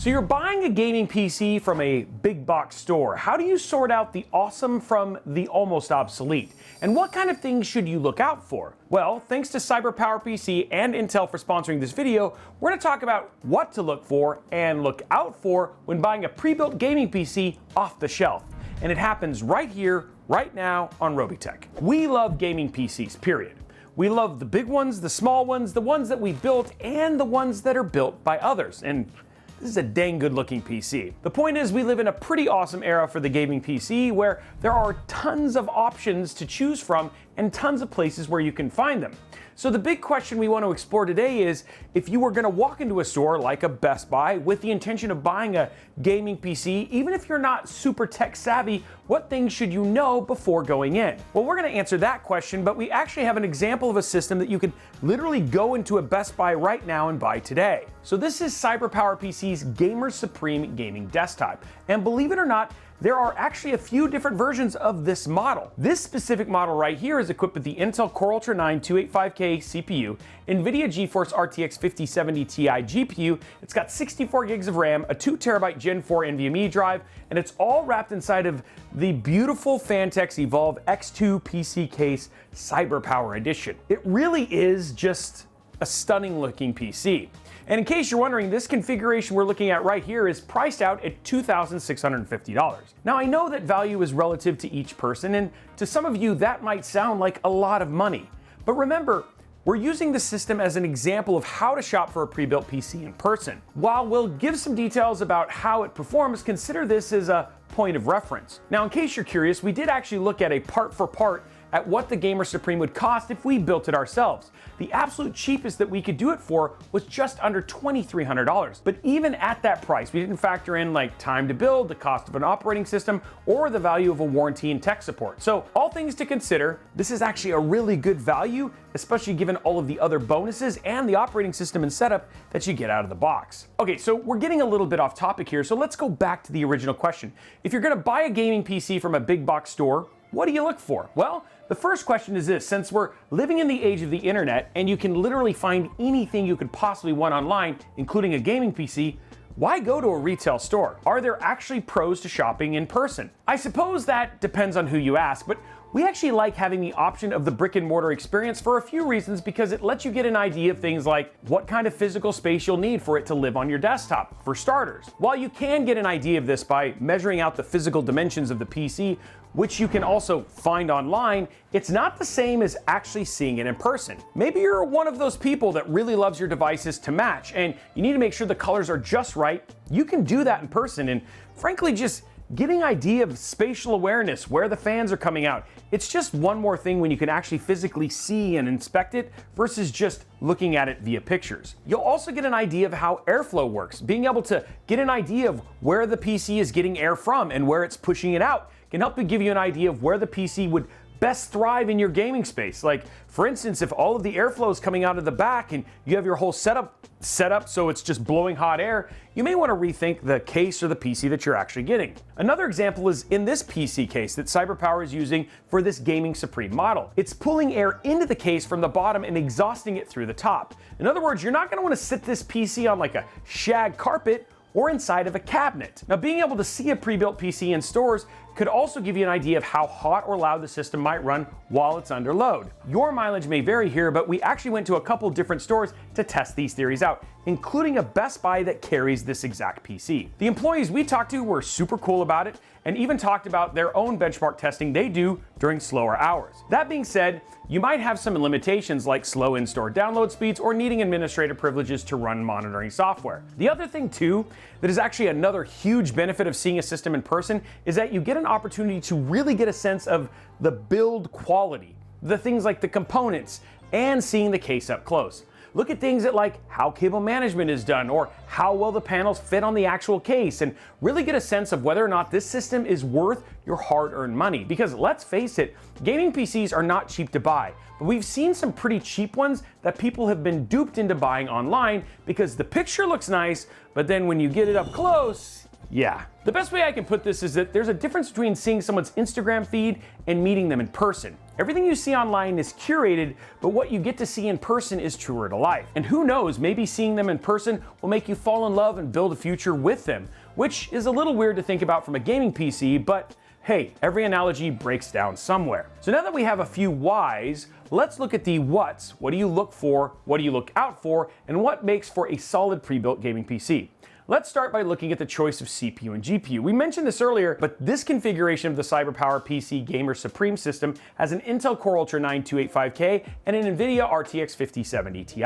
So you're buying a gaming PC from a big box store. How do you sort out the awesome from the almost obsolete? And what kind of things should you look out for? Well, thanks to Cyberpower PC and Intel for sponsoring this video, we're going to talk about what to look for and look out for when buying a pre-built gaming PC off the shelf. And it happens right here, right now on Robeytech. We love gaming PCs, period. We love the big ones, the small ones, the ones that we built, and the ones that are built by others. And this is a dang good looking PC. The point is, we live in a pretty awesome era for the gaming PC where there are tons of options to choose from and tons of places where you can find them. So the big question we want to explore today is, if you were going to walk into a store like a Best Buy with the intention of buying a gaming PC, even if you're not super tech savvy, what things should you know before going in? Well, we're going to answer that question, but we actually have an example of a system that you can literally go into a Best Buy right now and buy today. So this is Cyberpower PC's Gamer Supreme Gaming Desktop. And believe it or not, there are actually a few different versions of this model. This specific model right here is equipped with the Intel Core Ultra 9 285K CPU, NVIDIA GeForce RTX 5070 Ti GPU, it's got 64 gigs of RAM, a 2TB Gen 4 NVMe drive, and it's all wrapped inside of the beautiful Fantex Evolve X2 PC case Cyberpower Edition. It really is just a stunning looking PC. And in case you're wondering, this configuration we're looking at right here is priced out at $2,650. Now, I know that value is relative to each person, and to some of you that might sound like a lot of money. But remember, we're using the system as an example of how to shop for a pre-built PC in person. While we'll give some details about how it performs, consider this as a point of reference. Now, in case you're curious, we did actually look at a part for part at what the Gamer Supreme would cost if we built it ourselves. The absolute cheapest that we could do it for was just under $2,300. But even at that price, we didn't factor in like time to build, the cost of an operating system, or the value of a warranty and tech support. So all things to consider, this is actually a really good value, especially given all of the other bonuses and the operating system and setup that you get out of the box. Okay, so we're getting a little bit off topic here, so let's go back to the original question. If you're gonna buy a gaming PC from a big box store, what do you look for? Well, the first question is this: since we're living in the age of the internet and you can literally find anything you could possibly want online, including a gaming PC, why go to a retail store? Are there actually pros to shopping in person? I suppose that depends on who you ask, but we actually like having the option of the brick and mortar experience for a few reasons, because it lets you get an idea of things like what kind of physical space you'll need for it to live on your desktop, for starters. While you can get an idea of this by measuring out the physical dimensions of the PC, which you can also find online, it's not the same as actually seeing it in person. Maybe you're one of those people that really loves your devices to match and you need to make sure the colors are just right. You can do that in person, and frankly, just getting an idea of spatial awareness, where the fans are coming out. It's just one more thing when you can actually physically see and inspect it versus just looking at it via pictures. You'll also get an idea of how airflow works. Being able to get an idea of where the PC is getting air from and where it's pushing it out can help to give you an idea of where the PC would best thrive in your gaming space. Like, for instance, if all of the airflow is coming out of the back and you have your whole setup set up so it's just blowing hot air, you may want to rethink the case or the PC that you're actually getting. Another example is in this PC case that Cyberpower is using for this Gaming Supreme model. It's pulling air into the case from the bottom and exhausting it through the top. In other words, you're not going to want to sit this PC on like a shag carpet or inside of a cabinet. Now, being able to see a pre-built PC in stores could also give you an idea of how hot or loud the system might run while it's under load. Your mileage may vary here, but we actually went to a couple different stores to test these theories out, including a Best Buy that carries this exact PC. The employees we talked to were super cool about it and even talked about their own benchmark testing they do during slower hours. That being said, you might have some limitations like slow in-store download speeds or needing administrative privileges to run monitoring software. The other thing too, that is actually another huge benefit of seeing a system in person, is that you get an opportunity to really get a sense of the build quality, the things like the components, and seeing the case up close. Look at things like how cable management is done or how well the panels fit on the actual case, and really get a sense of whether or not this system is worth your hard-earned money. Because let's face it, gaming PCs are not cheap to buy, but we've seen some pretty cheap ones that people have been duped into buying online because the picture looks nice, but then when you get it up close, yeah. The best way I can put this is that there's a difference between seeing someone's Instagram feed and meeting them in person. Everything you see online is curated, but what you get to see in person is truer to life. And who knows, maybe seeing them in person will make you fall in love and build a future with them, which is a little weird to think about from a gaming PC, but hey, every analogy breaks down somewhere. So now that we have a few whys, let's look at the whats. What do you look for? What do you look out for? And what makes for a solid pre-built gaming PC? Let's start by looking at the choice of CPU and GPU. We mentioned this earlier, but this configuration of the Cyberpower PC Gamer Supreme system has an Intel Core Ultra 9 285K and an NVIDIA RTX 5070 Ti.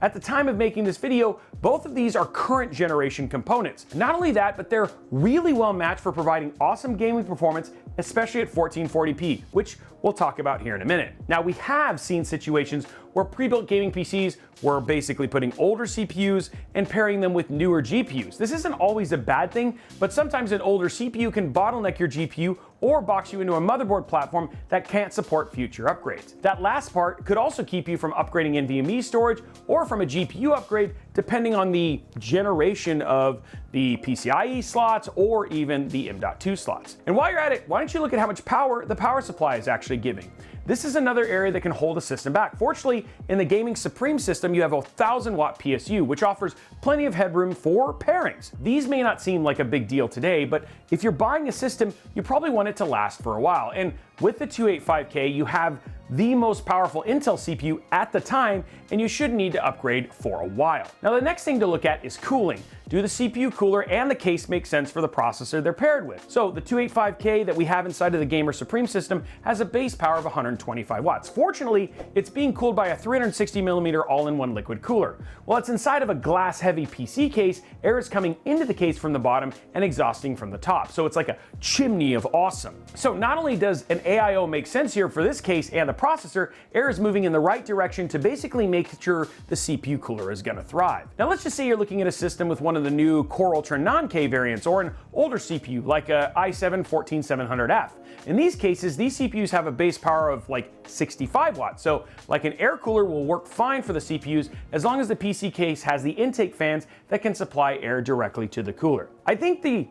At the time of making this video, both of these are current generation components. Not only that, but they're really well matched for providing awesome gaming performance, especially at 1440p, which we'll talk about here in a minute. Now, we have seen situations where pre-built gaming PCs were basically putting older CPUs and pairing them with newer GPUs. This isn't always a bad thing, but sometimes an older CPU can bottleneck your GPU or box you into a motherboard platform that can't support future upgrades. That last part could also keep you from upgrading NVMe storage or from a GPU upgrade, depending on the generation of the PCIe slots or even the M.2 slots. And while you're at it, why don't you look at how much power the power supply is actually giving? This is another area that can hold a system back. Fortunately, in the Gaming Supreme system, you have a 1000-watt PSU, which offers plenty of headroom for pairings. These may not seem like a big deal today, but if you're buying a system, you probably want it to last for a while. And with the 285K, you have the most powerful Intel CPU at the time, and you shouldn't need to upgrade for a while. Now, the next thing to look at is cooling. Do the CPU cooler and the case make sense for the processor they're paired with? So the 285K that we have inside of the Gamer Supreme system has a base power of 125 watts. Fortunately, it's being cooled by a 360mm all-in-one liquid cooler. While it's inside of a glass-heavy PC case, air is coming into the case from the bottom and exhausting from the top. So it's like a chimney of awesome. So not only does an AIO make sense here for this case and the processor, air is moving in the right direction to basically make sure the CPU cooler is gonna thrive. Now let's just say you're looking at a system with one of the new Core Ultra non-K variants or an older CPU like a i7-14700F. In these cases, these CPUs have a base power of like 65 watts, so like an air cooler will work fine for the CPUs as long as the PC case has the intake fans that can supply air directly to the cooler. I think the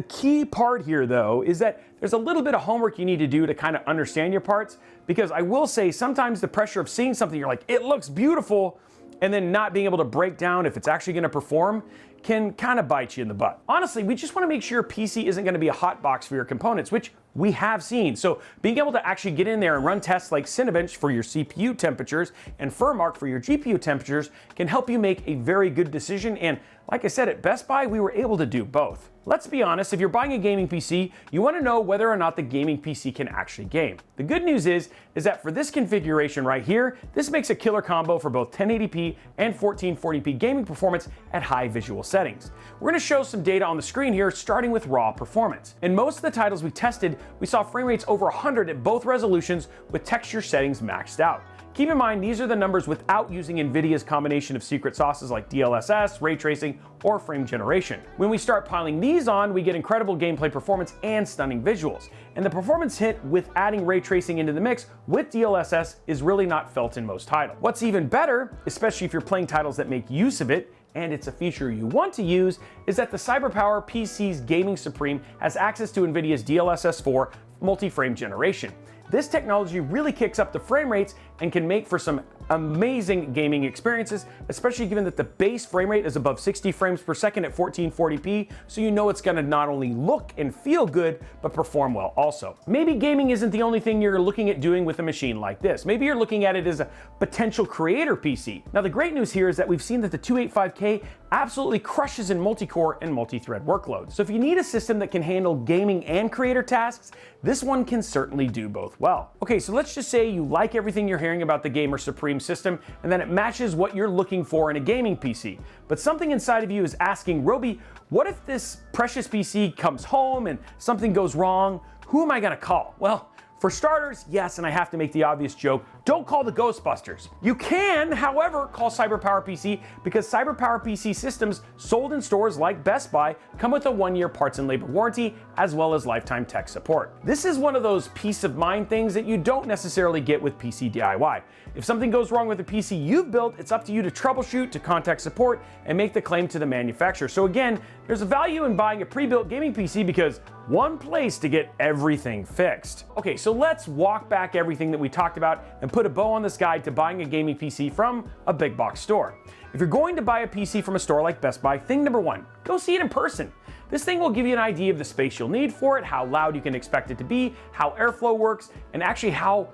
key part here, though, is that there's a little bit of homework you need to do to kind of understand your parts, because I will say sometimes the pressure of seeing something, you're like, it looks beautiful, and then not being able to break down if it's actually going to perform can kind of bite you in the butt. Honestly, we just want to make sure your PC isn't going to be a hot box for your components, which we have seen. So being able to actually get in there and run tests like Cinebench for your CPU temperatures and Furmark for your GPU temperatures can help you make a very good decision. And like I said, at Best Buy, we were able to do both. Let's be honest, if you're buying a gaming PC, you want to know whether or not the gaming PC can actually game. The good news is that for this configuration right here, this makes a killer combo for both 1080p and 1440p gaming performance at high visual settings. We're going to show some data on the screen here, starting with raw performance. In most of the titles we tested, we saw frame rates over 100 at both resolutions with texture settings maxed out. Keep in mind, these are the numbers without using NVIDIA's combination of secret sauces like DLSS, ray tracing, or frame generation. When we start piling these on, we get incredible gameplay performance and stunning visuals. And the performance hit with adding ray tracing into the mix with DLSS is really not felt in most titles. What's even better, especially if you're playing titles that make use of it, and it's a feature you want to use, is that the Cyberpower PC's Gaming Supreme has access to NVIDIA's DLSS 4 multi-frame generation. This technology really kicks up the frame rates and can make for some amazing gaming experiences, especially given that the base frame rate is above 60 frames per second at 1440p, so you know it's gonna not only look and feel good, but perform well also. Maybe gaming isn't the only thing you're looking at doing with a machine like this. Maybe you're looking at it as a potential creator PC. Now the great news here is that we've seen that the 285K absolutely crushes in multi-core and multi-thread workloads. So if you need a system that can handle gaming and creator tasks, this one can certainly do both well. Okay, so let's just say you like everything you're hearing about the Gamer Supreme system, and then it matches what you're looking for in a gaming PC. But something inside of you is asking, Robey, what if this precious PC comes home and something goes wrong? Who am I gonna call? Well, for starters, yes, and I have to make the obvious joke, don't call the Ghostbusters. You can, however, call Cyberpower PC because Cyberpower PC systems sold in stores like Best Buy come with a 1-year parts and labor warranty as well as lifetime tech support. This is one of those peace of mind things that you don't necessarily get with PC DIY. If something goes wrong with a PC you've built, it's up to you to troubleshoot, to contact support, and make the claim to the manufacturer. So again, there's a value in buying a pre-built gaming PC because one place to get everything fixed. Okay, so let's walk back everything that we talked about and put a bow on this guide to buying a gaming PC from a big box store. If you're going to buy a PC from a store like Best Buy, thing number one, go see it in person. This thing will give you an idea of the space you'll need for it, how loud you can expect it to be, how airflow works, and actually how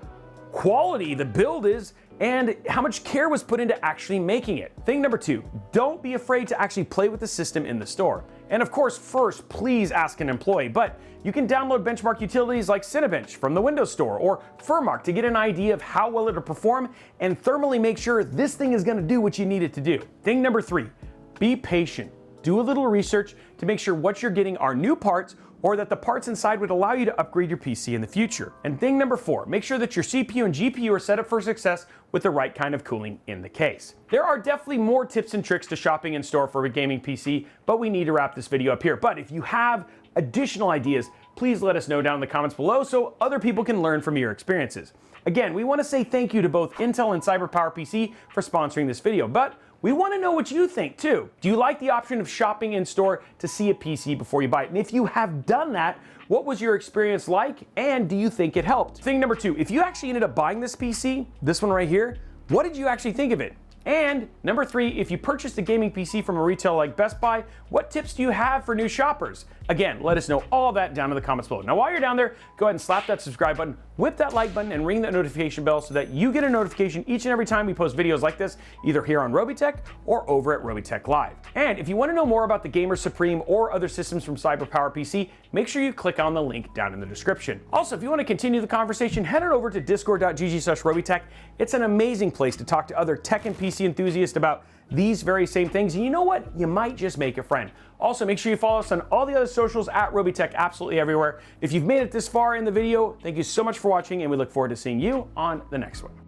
quality the build is, and how much care was put into actually making it. Thing number two, don't be afraid to actually play with the system in the store. And of course, first, please ask an employee, but you can download benchmark utilities like Cinebench from the Windows Store or Furmark to get an idea of how well it'll perform and thermally make sure this thing is gonna do what you need it to do. Thing number three, be patient. Do a little research to make sure what you're getting are new parts or that the parts inside would allow you to upgrade your PC in the future. And thing number four, make sure that your CPU and GPU are set up for success with the right kind of cooling in the case. There are definitely more tips and tricks to shopping in store for a gaming PC, but we need to wrap this video up here. But if you have additional ideas, please let us know down in the comments below so other people can learn from your experiences. Again, we want to say thank you to both Intel and Cyberpower PC for sponsoring this video, but we want to know what you think too. Do you like the option of shopping in store to see a PC before you buy it? And if you have done that, what was your experience like? And do you think it helped? Thing number two, if you actually ended up buying this PC, this one right here, what did you actually think of it? And number three, if you purchased a gaming PC from a retailer like Best Buy, what tips do you have for new shoppers? Again, let us know all of that down in the comments below. Now, while you're down there, go ahead and slap that subscribe button, whip that like button, and ring that notification bell so that you get a notification each and every time we post videos like this, either here on Robeytech or over at Robeytech Live. And if you want to know more about the Gamer Supreme or other systems from Cyberpower PC, make sure you click on the link down in the description. Also, if you want to continue the conversation, head on over to discord.gg/Robeytech. It's an amazing place to talk to other tech and PC enthusiasts about these very same things. And you know what? You might just make a friend. Also, make sure you follow us on all the other socials at Robeytech, absolutely everywhere. If you've made it this far in the video, thank you so much for watching, and we look forward to seeing you on the next one.